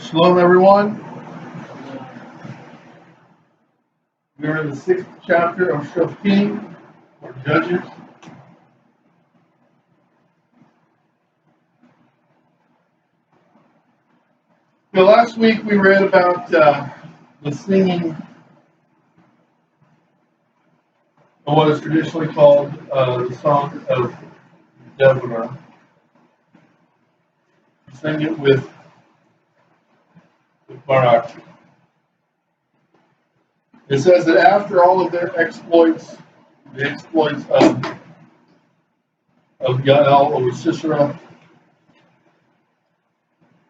Shalom, everyone. We are in the 6th chapter of Shoftim, or Judges. So last week we read about the singing of what is traditionally called the Song of Deborah. We sing it with Barak. It says that after all of their exploits, the exploits of Yael over Sisera,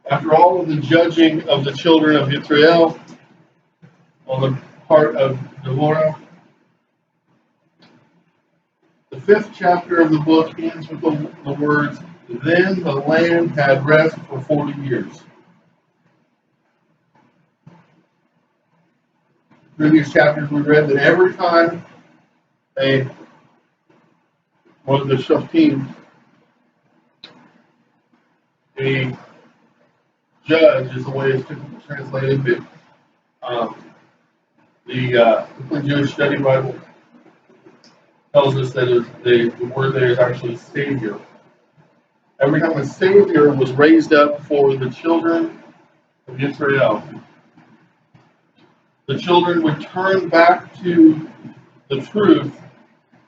after all of the judging of the children of Israel on the part of Deborah, the 5th chapter of the book ends with the words, "Then the land had rest for 40 years." Through these chapters we read that every time one of the Shoftim, a judge is the way it's typically translated, but the Complete Jewish Study Bible tells us that the word there is actually Savior. Every time a Savior was raised up for the children of Israel, the children would turn back to the truth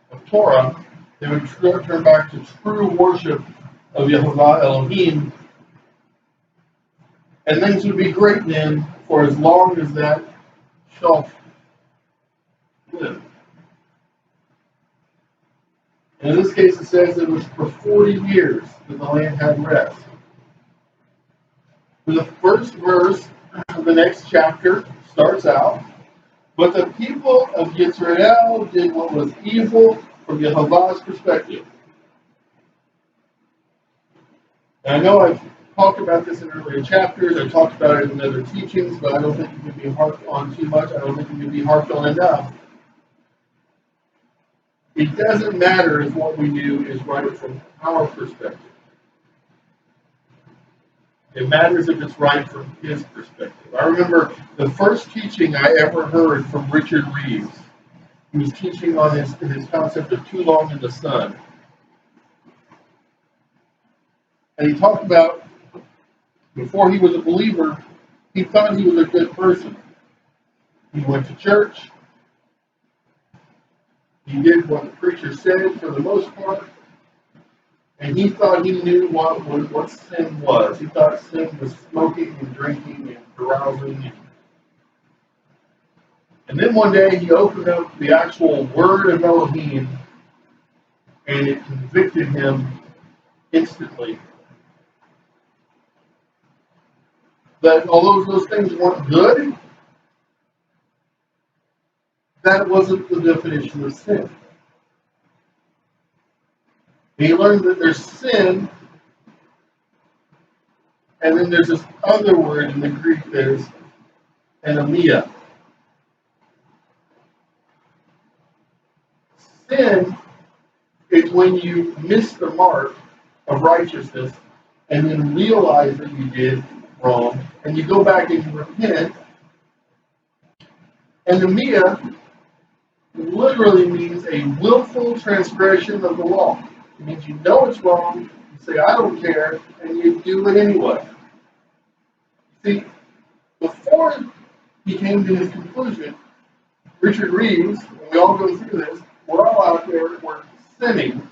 of Torah. They would turn back to true worship of Yehovah Elohim, and things would be great then for as long as that shelf lived. And in this case, it says it was for 40 years that the land had rest. The first verse of the next chapter starts out, "But the people of Yisrael did what was evil from Yehovah's perspective." And I know I've talked about this in earlier chapters, I've talked about it in other teachings, but I don't think it can be harped on too much. I don't think it can be harped on enough. It doesn't matter if what we do is right from our perspective. It matters if it's right from his perspective. I remember the first teaching I ever heard from Richard Reeves. He was teaching on his concept of too long in the sun. And he talked about, before he was a believer, he thought he was a good person. He went to church. He did what the preacher said for the most part. And he thought he knew what sin was. He thought sin was smoking and drinking and carousing. And then one day he opened up the actual word of Elohim, and it convicted him instantly. That although those things weren't good, that wasn't the definition of sin. He learned that there's sin, and then there's this other word in the Greek that is anomia. Sin is when you miss the mark of righteousness and then realize that you did wrong, and you go back and you repent. Anomia literally means a willful transgression of the law. It means you know it's wrong, you say, "I don't care," and you do it anyway. See, before he came to his conclusion, Richard Reeves, and we all go through this, we're all out there, we're sinning,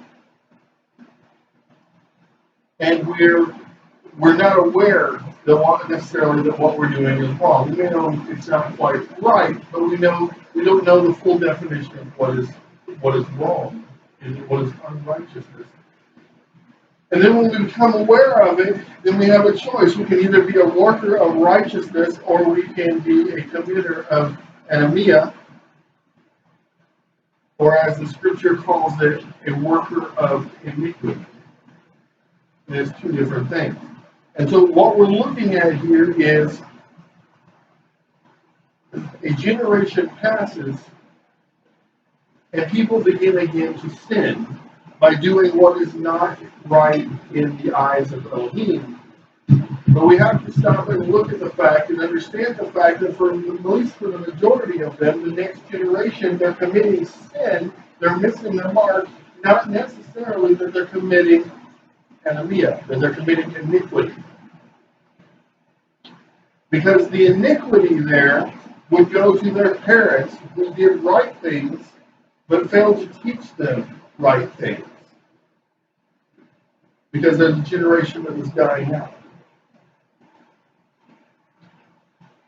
and we're not aware necessarily that what we're doing is wrong. We may know it's not quite right, but we don't know the full definition of what is wrong and what is unrighteousness. And then when we become aware of it, then we have a choice. We can either be a worker of righteousness, or we can be a committer of anomia, or as the scripture calls it, a worker of iniquity. And it's two different things. And so what we're looking at here is a generation passes and people begin again to sin by doing what is not right in the eyes of Elohim. But we have to stop and look at the fact and understand the fact that at least for the majority of them, the next generation, they're committing sin, they're missing their mark, not necessarily that they're committing anomia, that they're committing iniquity. Because the iniquity there would go to their parents who did right things, but failed to teach them right things. Because there's a generation that was dying out.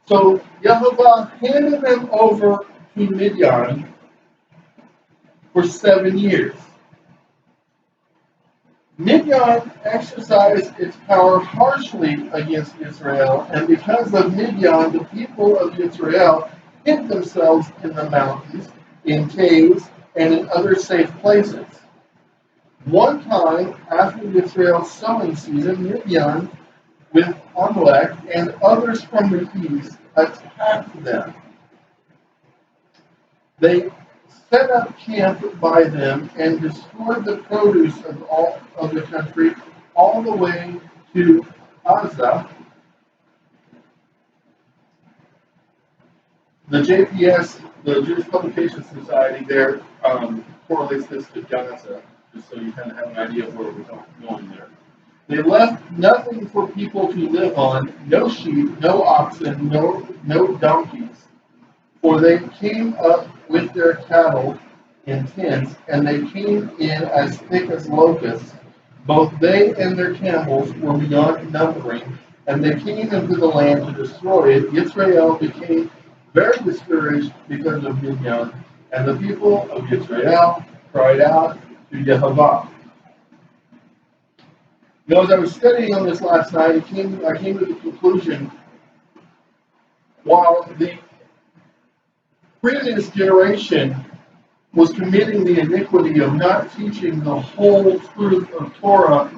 So Yehovah handed them over to Midian for 7 years. Midian exercised its power harshly against Israel, and because of Midian, the people of Israel hid themselves in the mountains, in caves, and in other safe places. One time, after Israel's sowing season, Midian, with Amalek and others from the east, attacked them. They set up camp by them and destroyed the produce of all of the country all the way to Gaza. The JPS, the Jewish Publication Society, there correlates this to Gaza, just so you kind of have an idea of where we're going there. They left nothing for people to live on, no sheep, no oxen, no donkeys, for they came up with their cattle in tents, and they came in as thick as locusts. Both they and their camels were beyond numbering, and they came into the land to destroy it. Israel became very discouraged because of Midian, and the people of Israel cried out to Yehovah. You know, as I was studying on this last night, I came to the conclusion, while the previous generation was committing the iniquity of not teaching the whole truth of Torah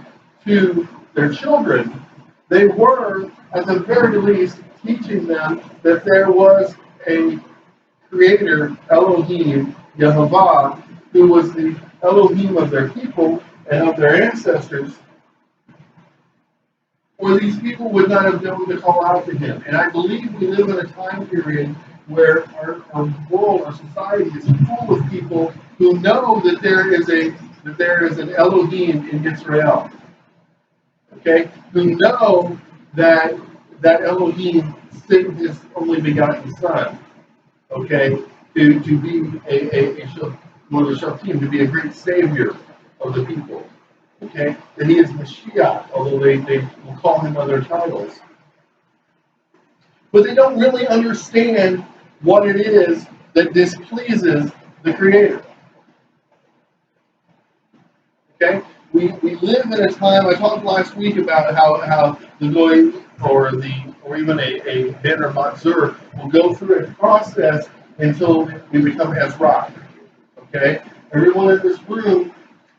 to their children, they were, at the very least, teaching them that there was a creator, Elohim, Yehovah, who was the Elohim of their people and of their ancestors, or these people would not have been able to call out to him. And I believe we live in a time period where our world, our society is full of people who know that there is an Elohim in Israel. Okay? Who know that Elohim sent his only begotten son. Okay? To be a Shatim, to be a great savior of the people. Okay? That he is Mashiach, although they will call him other titles. But they don't really understand what it is that displeases the Creator. Okay? We live in a time, I talked last week about how the Goy or even a Ben or Matzur will go through a process until we become Ezra. Okay? Everyone in this room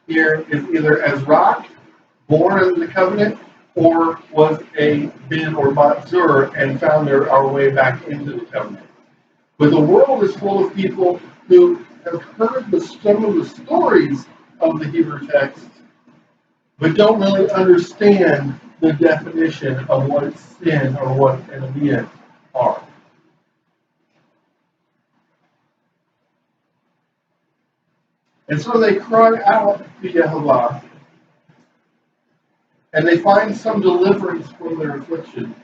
here is either Ezra, born under the covenant, or was a Ben or Matzur and found our way back into the covenant. But the world is full of people who have heard some of the stories of the Hebrew text, but don't really understand the definition of what sin or what anomia are. And so they cry out to Yehovah, and they find some deliverance from their affliction.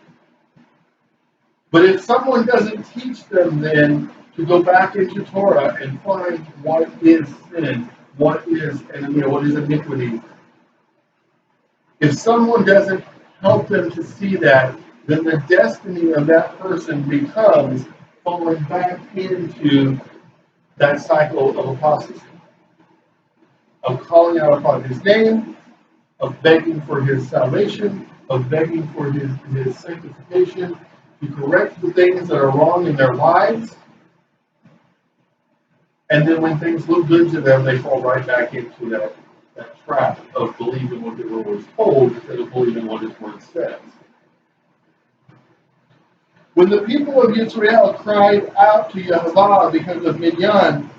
But if someone doesn't teach them then to go back into Torah and find what is sin, what is anomia, what is iniquity, if someone doesn't help them to see that, then the destiny of that person becomes falling back into that cycle of apostasy, of calling out upon his name, of begging for his salvation, of begging for his sanctification, to correct the things that are wrong in their lives. And then when things look good to them, they fall right back into that trap of believing what they were told instead of believing what his word says. When the people of Israel cried out to Yehovah because of Midian,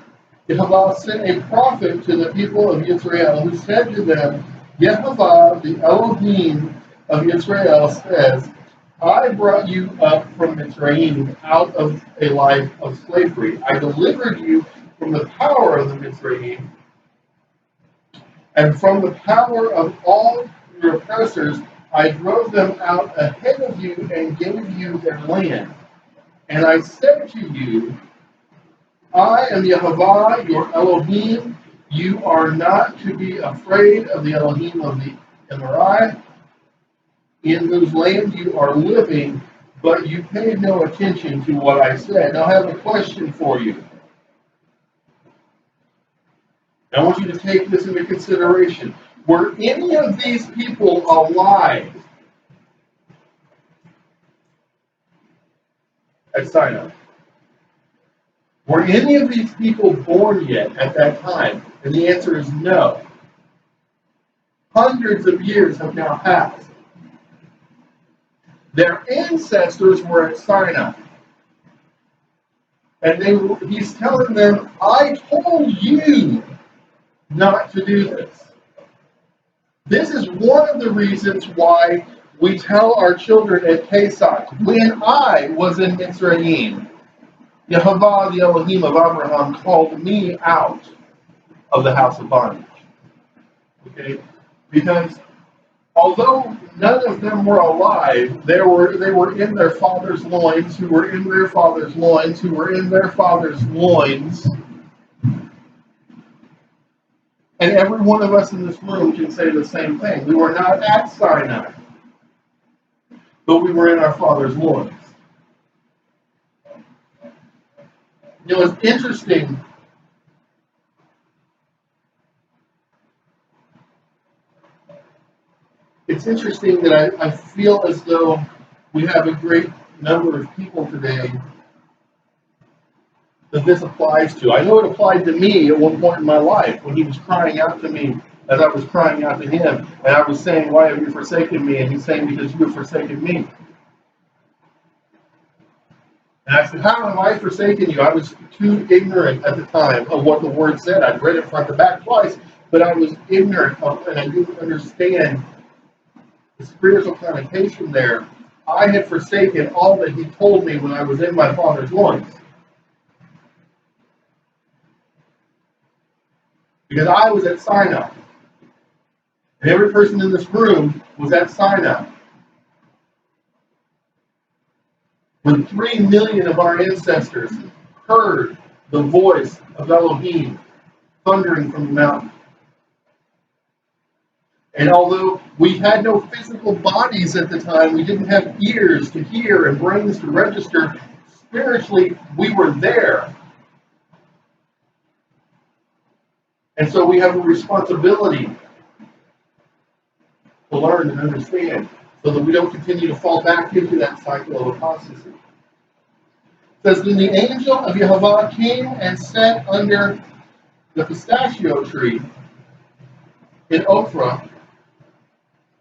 Yehovah sent a prophet to the people of Israel who said to them, Yehovah, the Elohim of Israel, says, I brought you up from Mitzrayim out of a life of slavery. I delivered you from the power of the Mitzrayim and from the power of all your oppressors. I drove them out ahead of you and gave you their land. And I said to you, I am Yehovah, your Elohim. You are not to be afraid of the Elohim of the Emirai, in whose land you are living, but you paid no attention to what I said. Now I have a question for you. I want you to take this into consideration. Were any of these people alive at Sinai? Were any of these people born yet at that time? And the answer is no. Hundreds of years have now passed. Their ancestors were at Sinai. And he's telling them, I told you not to do this. This is one of the reasons why we tell our children at Pesach, when I was in Mitzrayim, Yehovah, the Elohim of Abraham, called me out of the house of bondage. Okay? Because although none of them were alive, they were in their father's loins, who were in their father's loins, who were in their father's loins. And every one of us in this room can say the same thing. We were not at Sinai, but we were in our father's loins. You know, it's interesting. It's interesting that I feel as though we have a great number of people today that this applies to. I know it applied to me at one point in my life when he was crying out to me as I was crying out to him. And I was saying, why have you forsaken me? And he's saying, because you have forsaken me. And I said, how have I forsaken you? I was too ignorant at the time of what the word said. I'd read it front to back twice, but I was ignorant of, and I didn't understand the spiritual connotation there. I had forsaken all that he told me when I was in my father's loins. Because I was at Sinai. And every person in this room was at Sinai. When 3 million of our ancestors heard the voice of Elohim thundering from the mountain. And although we had no physical bodies at the time, we didn't have ears to hear and brains to register, spiritually we were there. And so we have a responsibility to learn and understand so that we don't continue to fall back into that cycle of apostasy. It says, then the angel of Yehovah came and sat under the pistachio tree in Ophrah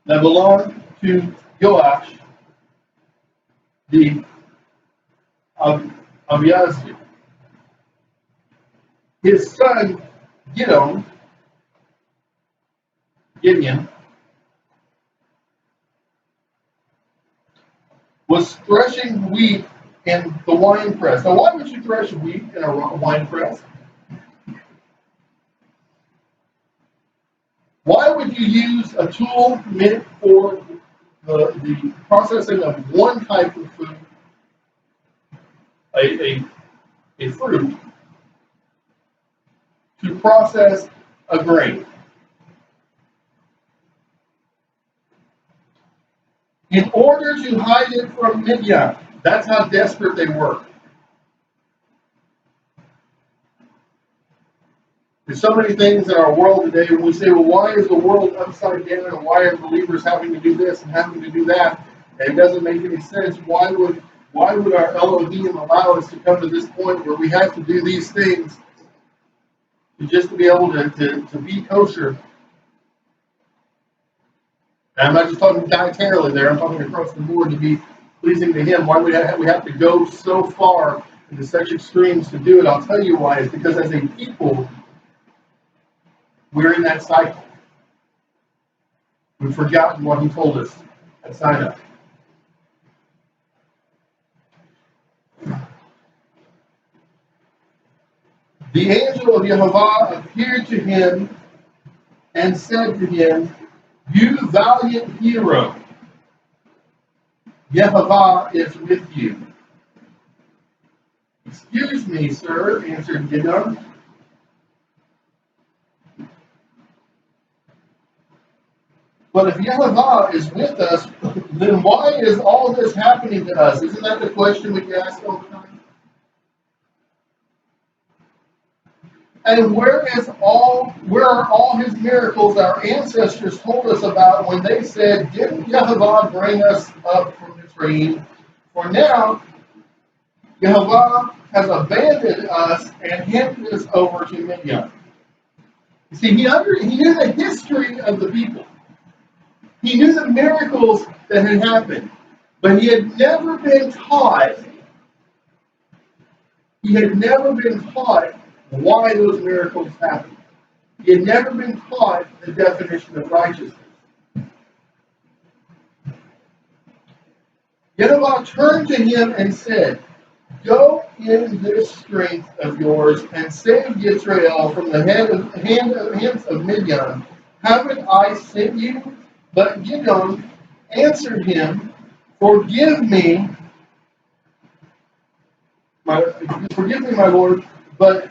that belonged to Joash, the Abiazri. His son Gideon was threshing wheat in the wine press. Now, why would you thresh wheat in a wine press? Why would you use a tool meant for the processing of one type of food, a fruit, to process a grain? In order to hide it from Midian. That's how desperate they were. There's so many things in our world today when we say, well, why is the world upside down and why are believers having to do this and having to do that? And it doesn't make any sense. Why would our Elohim allow us to come to this point where we have to do these things just to be able to be kosher? And I'm not just talking dietarily there, I'm talking across the board to be pleasing to him. Why we have to go so far into such extremes to do it? I'll tell you why. It's because as a people, we're in that cycle. We've forgotten what he told us at Sinai. The angel of Jehovah appeared to him and said to him, "You valiant hero, Jehovah is with you." "Excuse me, sir," answered Gideon. "But if Jehovah is with us, then why is all this happening to us?" Isn't that the question we get asked all the time? "And where are all his miracles our ancestors told us about when they said, 'Didn't Jehovah bring us up from Mitzrayim?' For now, Jehovah has abandoned us and handed us over to Midian." You see, he knew the history of the people. He knew the miracles that had happened, but he had never been taught. He had never been taught why those miracles happened. He had never been taught the definition of righteousness. Jehovah turned to him and said, "Go in this strength of yours and save Israel from the hands of Midian. Haven't I sent you?" But Gideon answered him, Forgive me, my Lord, but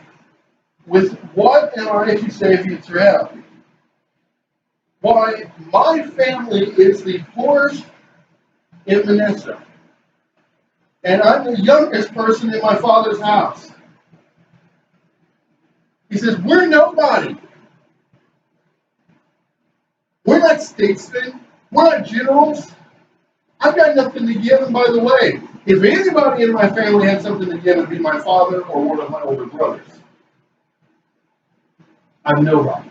with what am I to save Israel? Why, my family is the poorest in Manasseh, and I'm the youngest person in my father's house. He says, we're nobody. We're not statesmen. We're not generals. I've got nothing to give. And by the way, if anybody in my family had something to give, it would be my father or one of my older brothers. I'm nobody.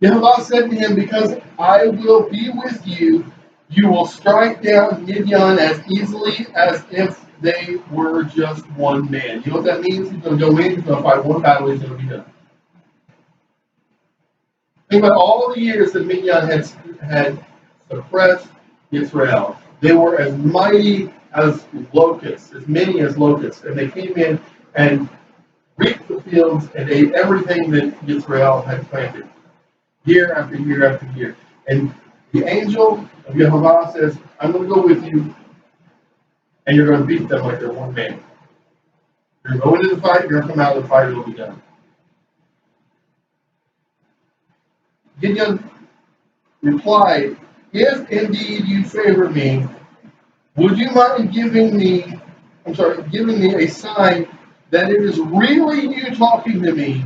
Jehovah said to him, because I will be with you, you will strike down Midian as easily as if they were just one man. You know what that means? He's going to go in, he's going to fight one battle, he's going to be done. Think about all the years that Midian had suppressed Israel. They were as mighty as locusts, as many as locusts. And they came in and reaped the fields and ate everything that Israel had planted. Year after year after year. And the angel of Jehovah says, I'm going to go with you, and you're going to beat them like they're one man. You're going to go into the fight, you're going to come out of the fight, it'll be done. Gideon replied, if indeed you favor me, would you mind giving me a sign that it is really you talking to me?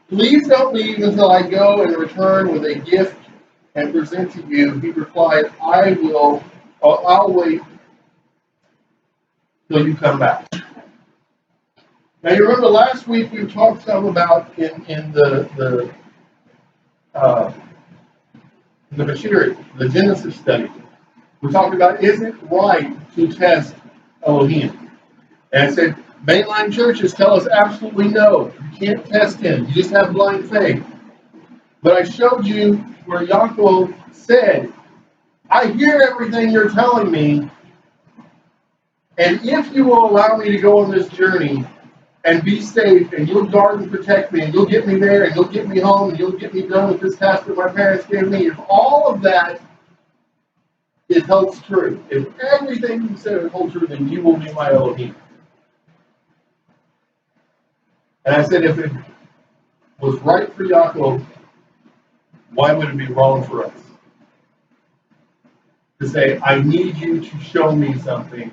Please don't leave until I go and return with a gift and present to you. He replied, I'll wait till you come back. Now you remember last week we talked some about in the Bashir, the Genesis study. We talked about, is it right to test Elohim? And I said, mainline churches tell us absolutely no. You can't test him. You just have blind faith. But I showed you where Yaakov said, I hear everything you're telling me, and if you will allow me to go on this journey and be safe, and you'll guard and protect me, and you'll get me there, and you'll get me home, and you'll get me done with this task that my parents gave me, if all of that it holds true, if everything you said holds true, then you will be my Elohim. And I said, if it was right for Yaakov, why would it be wrong for us? To say, I need you to show me something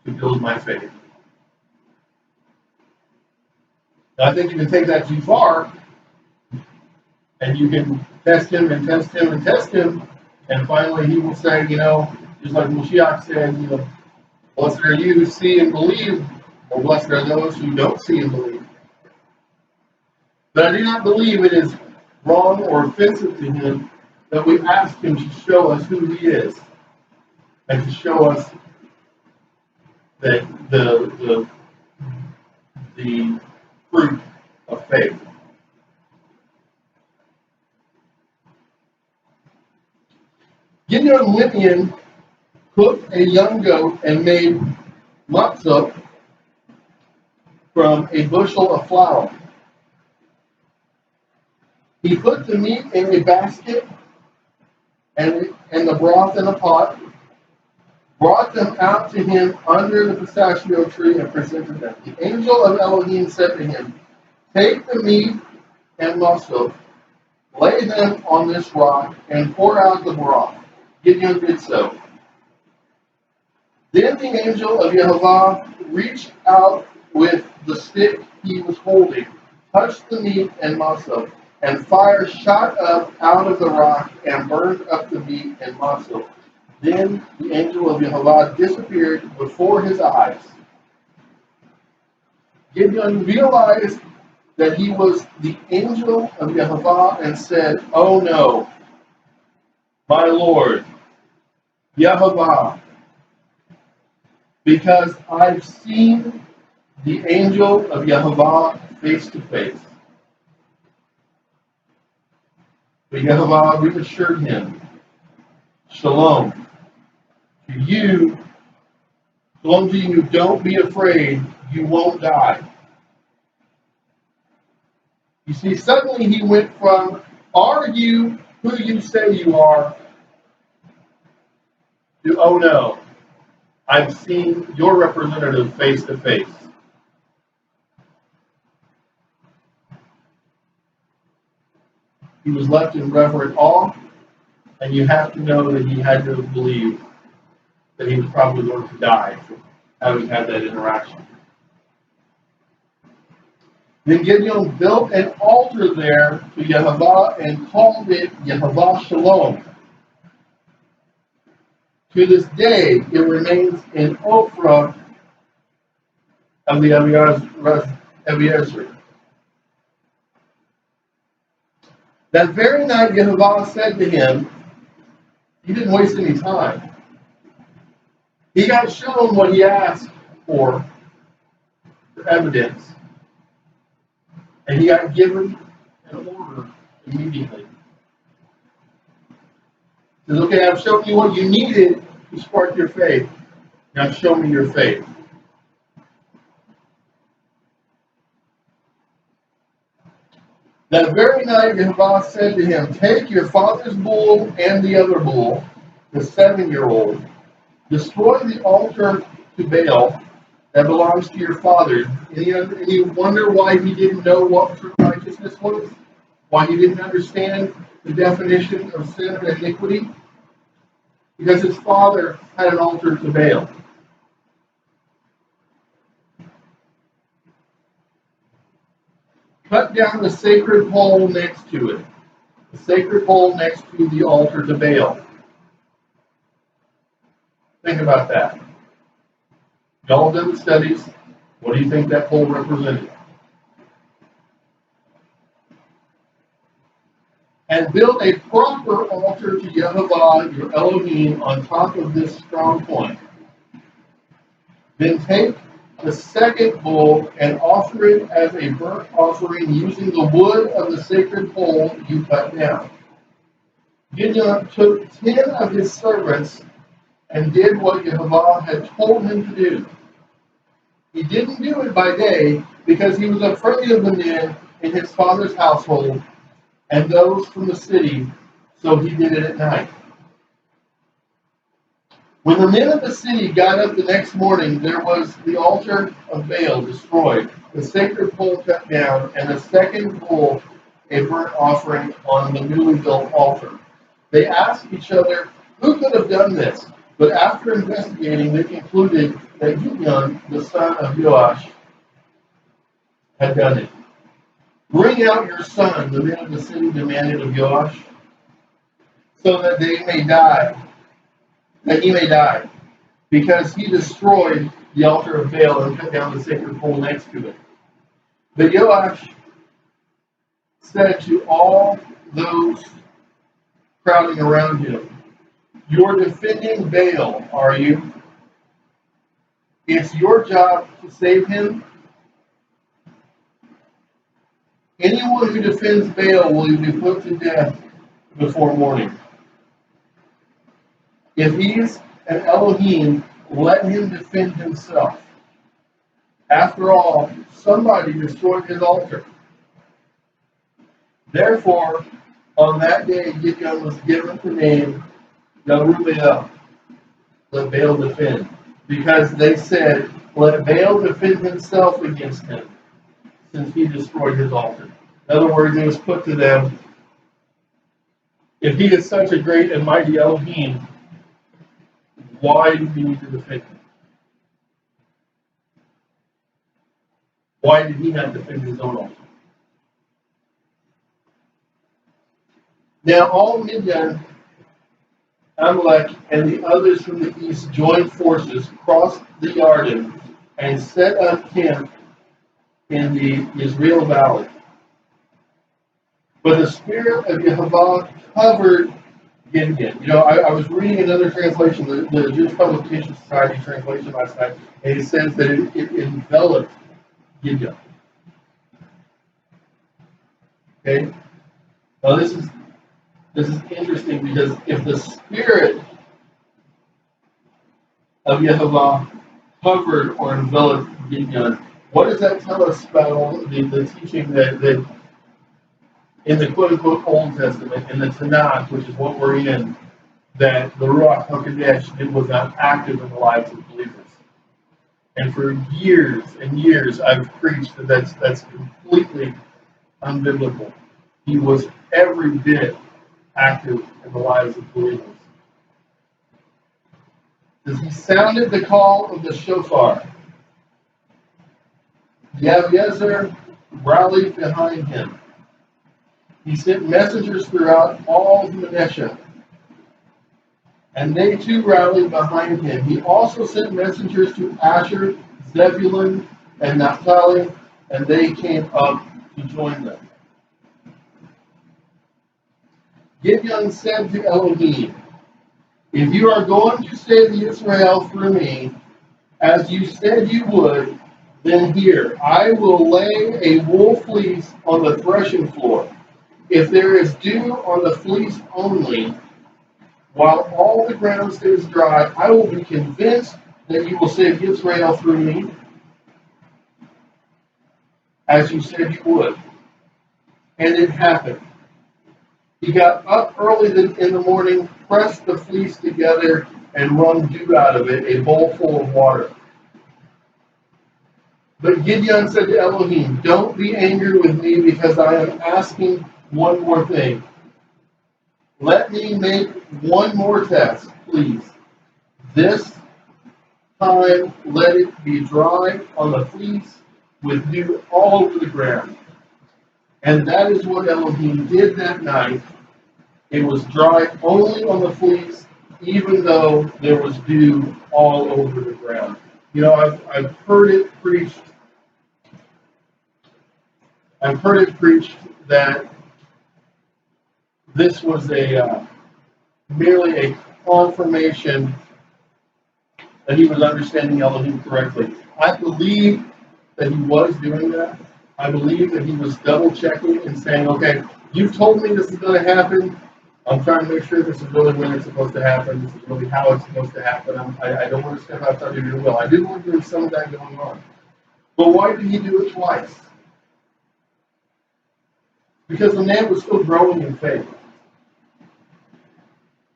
to build my faith. Now, I think you can take that too far, and you can test him and test him and test him, and finally he will say, just like Moshiach said, blessed are you who see and believe, or blessed are those who don't see and believe. But I do not believe it is wrong or offensive to him that we ask him to show us who he is, and to show us that the fruit of faith. Gideon went in took a young goat and made matzah from a bushel of flour. He put the meat in a basket and the broth in a pot, brought them out to him under the pistachio tree, and presented them. The angel of Elohim said to him, "Take the meat and matzah, lay them on this rock, and pour out the broth." Gideon did so. Then the angel of Yehovah reached out with the stick he was holding, touched the meat and matzah, and fire shot up out of the rock and burned up the meat and matzah. Then the angel of Yehovah disappeared before his eyes. Gideon realized that he was the angel of Yehovah and said, "Oh no, my Lord, Yehovah, because I've seen the angel of Yehovah face to face." But Yehovah reassured him, "Shalom to you, shalom to you, don't be afraid, you won't die." You see, suddenly he went from, "Are you who you say you are?" to, "Oh no, I've seen your representative face to face." He was left in reverent awe, and you have to know that he had to believe that he was probably going to die from having had that interaction. Then Gideon built an altar there to Yehovah and called it Yehovah Shalom. To this day, it remains in Ophrah of the Eliezer. That very night, Yehovah said to him, he didn't waste any time. He got shown what he asked for evidence, and he got given an order immediately. He says, "Okay, I've shown you what you needed to spark your faith. Now show me your faith." That very night, Yehovah said to him, "Take your father's bull and the other bull, the 7-year-old. Destroy the altar to Baal that belongs to your father." And you wonder why he didn't know what true righteousness was? Why he didn't understand the definition of sin and iniquity? Because his father had an altar to Baal. Cut down the sacred pole next to it. The sacred pole next to the altar to Baal. Think about that. Y'all done the studies. What do you think that pole represented? And build a proper altar to Yehovah, your Elohim, on top of this strong point. Then take the second bull and offer it as a burnt offering using the wood of the sacred pole you cut down. Gideon took 10 of his servants and did what Yehovah had told him to do. He didn't do it by day because he was afraid of the men in his father's household and those from the city, so he did it at night. When the men of the city got up the next morning, there was the altar of Baal destroyed, the sacred pole cut down, and the second bull, a burnt offering, on the newly built altar. They asked each other, "Who could have done this?" But after investigating, they concluded that Gideon, the son of Joash, had done it. "Bring out your son," the men of the city demanded of Joash, "so that he may die, because he destroyed the altar of Baal and cut down the sacred pole next to it." But Joash said to all those crowding around him, "You're defending Baal, are you? It's your job to save him? Anyone who defends Baal will be put to death before morning. If he's and Elohim let him defend himself. After all, somebody destroyed his altar. Therefore, on that day, Gideon was given the name Yerubbaal, let Baal defend. Because they said, let Baal defend himself against him, since he destroyed his altar. In other words, it was put to them, if he is such a great and mighty Elohim, why do we need to defend him? Why did he not defend his own altar? Now all Midian, Amalek, and the others from the east joined forces, crossed the Jordan, and set up camp in the Israel Valley. But the spirit of Yehovah covered Gideon. You know, I was reading another translation, the Jewish Publication Society translation last night, and it says that it enveloped Gideon. Okay? Now this is interesting because if the spirit of Yehovah covered or enveloped Gideon, what does that tell us about all the teaching that in the quote-unquote Old Testament, in the Tanakh, which is what we're in, that the Ruach HaKodesh was not active in the lives of believers? And for years and years, I've preached that that's completely unbiblical. He was every bit active in the lives of believers. As he sounded the call of the shofar, Abiezer rallied behind him. He sent messengers throughout all of Manasseh, and they too rallied behind him. He also sent messengers to Asher, Zebulun, and Naphtali, and they came up to join them. Gideon said to Elohim, if you are going to save Israel through me, as you said you would, then here, I will lay a wool fleece on the threshing floor. If there is dew on the fleece only, while all the ground stays dry, I will be convinced that you will save Israel through me, as you said you would. And it happened. He got up early in the morning, pressed the fleece together, and wrung dew out of it, a bowl full of water. But Gideon said to Elohim, don't be angry with me because I am asking one more thing. Let me make one more test, please. This time, let it be dry on the fleece with dew all over the ground. And that is what Elohim did that night. It was dry only on the fleece, even though there was dew all over the ground. You know, I've heard it preached. I've heard it preached that this was merely a confirmation that he was understanding Elohim correctly. I believe that he was doing that. I believe that he was double checking and saying, okay, you've told me this is going to happen. I'm trying to make sure this is really when it's supposed to happen. This is really how it's supposed to happen. I don't want to step outside of your will. I do want there some of that going on. But why did he do it twice? Because the man was still growing in faith.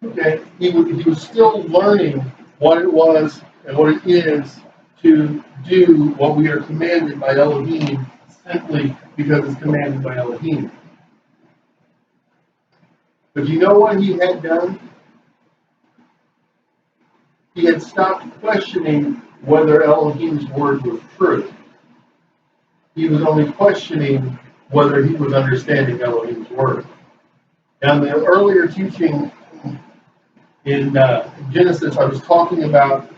Okay, he was still learning what it was and what it is to do what we are commanded by Elohim simply because it's commanded by Elohim. But you know what he had done? He had stopped questioning whether Elohim's word was true. He was only questioning whether he was understanding Elohim's word. Now, in the earlier teaching in Genesis, I was talking about,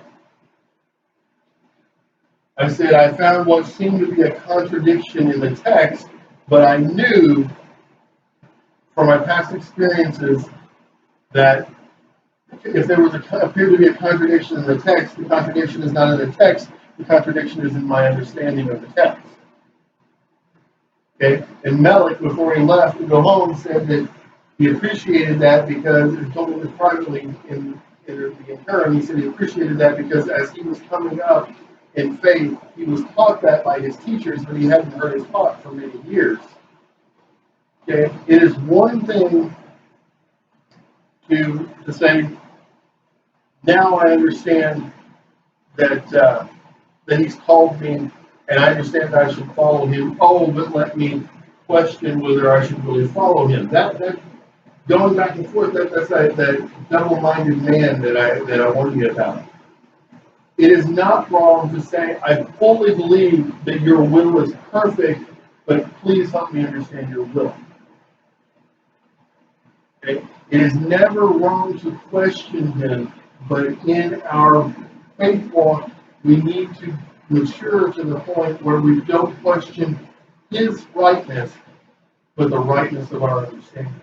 I said I found what seemed to be a contradiction in the text, but I knew from my past experiences that if there was appeared to be a contradiction in the text, the contradiction is not in the text, the contradiction is in my understanding of the text. Okay? And Melech, before he left to go home, said that he appreciated that because he told me this privately in in her, and he said he appreciated that because as he was coming up in faith, he was taught that by his teachers, but he hadn't heard it taught for many years. Okay, it is one thing to say, now I understand that that he's called me, and I understand that I should follow him. Oh, but let me question whether I should really follow him. That going back and forth, that's that double-minded man that I warned you about. It is not wrong to say, I fully believe that your will is perfect, but please help me understand your will. Okay? It is never wrong to question him, but in our faith walk, we need to mature to the point where we don't question his rightness, but the rightness of our understanding.